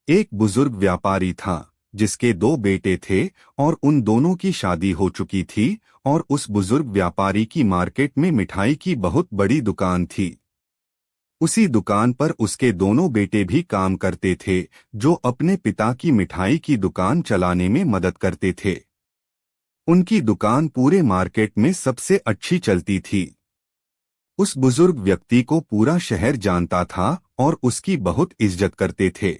एक बुजुर्ग व्यापारी था जिसके दो बेटे थे और उन दोनों की शादी हो चुकी थी और उस बुजुर्ग व्यापारी की मार्केट में मिठाई की बहुत बड़ी दुकान थी। उसी दुकान पर उसके दोनों बेटे भी काम करते थे जो अपने पिता की मिठाई की दुकान चलाने में मदद करते थे। उनकी दुकान पूरे मार्केट में सबसे अच्छी चलती थी। उस बुजुर्ग व्यक्ति को पूरा शहर जानता था और उसकी बहुत इज्जत करते थे।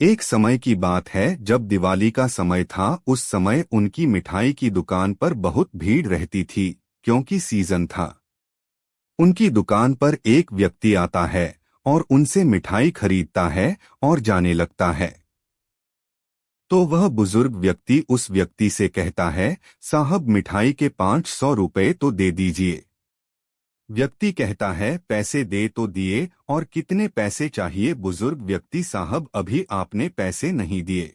एक समय की बात है जब दिवाली का समय था। उस समय उनकी मिठाई की दुकान पर बहुत भीड़ रहती थी क्योंकि सीजन था। उनकी दुकान पर एक व्यक्ति आता है और उनसे मिठाई खरीदता है और जाने लगता है। तो वह बुजुर्ग व्यक्ति उस व्यक्ति से कहता है, साहब मिठाई के 500 रुपए तो दे दीजिए। व्यक्ति कहता है, पैसे दे तो दिए, और कितने पैसे चाहिए? बुजुर्ग व्यक्ति, साहब अभी आपने पैसे नहीं दिए।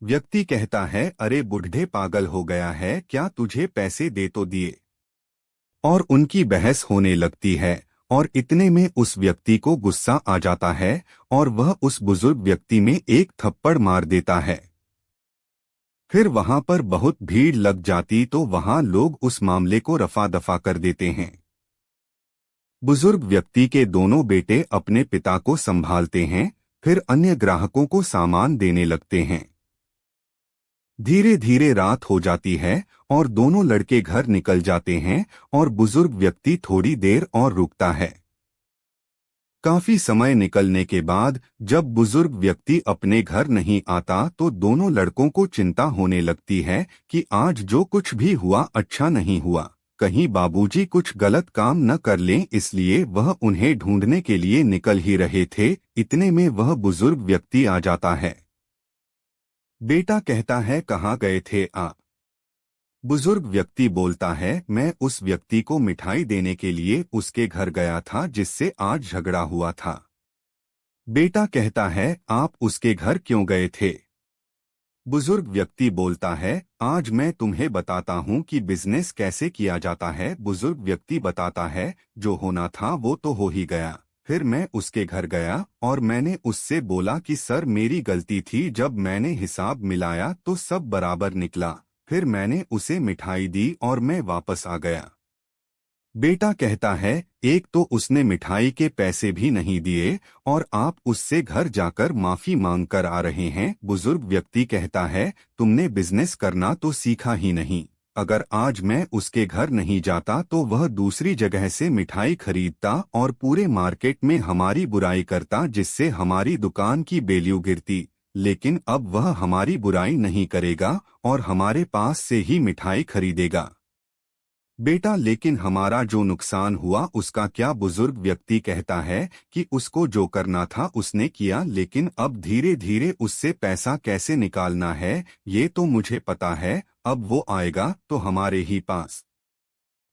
व्यक्ति कहता है, अरे बुढ़े पागल हो गया है क्या, तुझे पैसे दे तो दिए। और उनकी बहस होने लगती है और इतने में उस व्यक्ति को गुस्सा आ जाता है और वह उस बुजुर्ग व्यक्ति में एक थप्पड़ मार देता है। फिर वहां पर बहुत भीड़ लग जाती तो वहां लोग उस मामले को रफा दफा कर देते हैं। बुजुर्ग व्यक्ति के दोनों बेटे अपने पिता को संभालते हैं, फिर अन्य ग्राहकों को सामान देने लगते हैं। धीरे धीरे रात हो जाती है और दोनों लड़के घर निकल जाते हैं और बुजुर्ग व्यक्ति थोड़ी देर और रुकता है। काफी समय निकलने के बाद जब बुजुर्ग व्यक्ति अपने घर नहीं आता तो दोनों लड़कों को चिंता होने लगती है कि आज जो कुछ भी हुआ अच्छा नहीं हुआ, कहीं बाबूजी कुछ गलत काम न कर लें, इसलिए वह उन्हें ढूंढने के लिए निकल ही रहे थे। इतने में वह बुजुर्ग व्यक्ति आ जाता है। बेटा कहता है, कहाँ गए थे आप? बुजुर्ग व्यक्ति बोलता है, मैं उस व्यक्ति को मिठाई देने के लिए उसके घर गया था जिससे आज झगड़ा हुआ था। बेटा कहता है, आप उसके घर क्यों गए थे? बुजुर्ग व्यक्ति बोलता है, आज मैं तुम्हें बताता हूँ कि बिजनेस कैसे किया जाता है। बुजुर्ग व्यक्ति बताता है, जो होना था वो तो हो ही गया। फिर मैं उसके घर गया और मैंने उससे बोला कि सर मेरी गलती थी, जब मैंने हिसाब मिलाया तो सब बराबर निकला। फिर मैंने उसे मिठाई दी और मैं वापस आ गया। बेटा कहता है, एक तो उसने मिठाई के पैसे भी नहीं दिए और आप उससे घर जाकर माफी मांग कर आ रहे हैं। बुजुर्ग व्यक्ति कहता है, तुमने बिजनेस करना तो सीखा ही नहीं। अगर आज मैं उसके घर नहीं जाता तो वह दूसरी जगह से मिठाई खरीदता और पूरे मार्केट में हमारी बुराई करता, जिससे हमारी दुकान की वैल्यू गिरती। लेकिन अब वह हमारी बुराई नहीं करेगा और हमारे पास से ही मिठाई खरीदेगा। बेटा, लेकिन हमारा जो नुकसान हुआ उसका क्या? बुजुर्ग व्यक्ति कहता है कि उसको जो करना था उसने किया, लेकिन अब धीरे धीरे उससे पैसा कैसे निकालना है ये तो मुझे पता है। अब वो आएगा तो हमारे ही पास।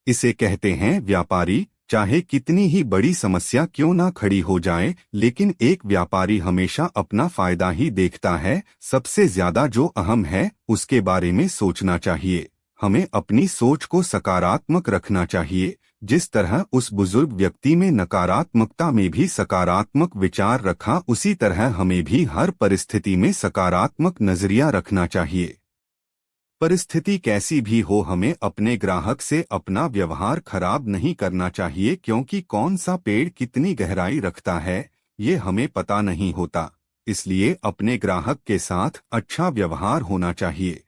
इसे कहते हैं व्यापारी। चाहे कितनी ही बड़ी समस्या क्यों ना खड़ी हो जाए, लेकिन एक व्यापारी हमेशा अपना फायदा ही देखता है। सबसे ज्यादा जो अहम है उसके बारे में सोचना चाहिए। हमें अपनी सोच को सकारात्मक रखना चाहिए। जिस तरह उस बुजुर्ग व्यक्ति में नकारात्मकता में भी सकारात्मक विचार रखा, उसी तरह हमें भी हर परिस्थिति में सकारात्मक नजरिया रखना चाहिए। परिस्थिति कैसी भी हो, हमें अपने ग्राहक से अपना व्यवहार खराब नहीं करना चाहिए, क्योंकि कौन सा पेड़ कितनी गहराई रखता है ये हमें पता नहीं होता। इसलिए अपने ग्राहक के साथ अच्छा व्यवहार होना चाहिए।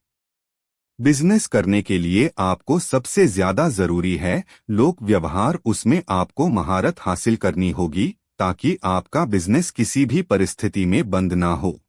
बिजनेस करने के लिए आपको सबसे ज्यादा जरूरी है लोक व्यवहार। उसमें आपको महारत हासिल करनी होगी ताकि आपका बिजनेस किसी भी परिस्थिति में बंद ना हो।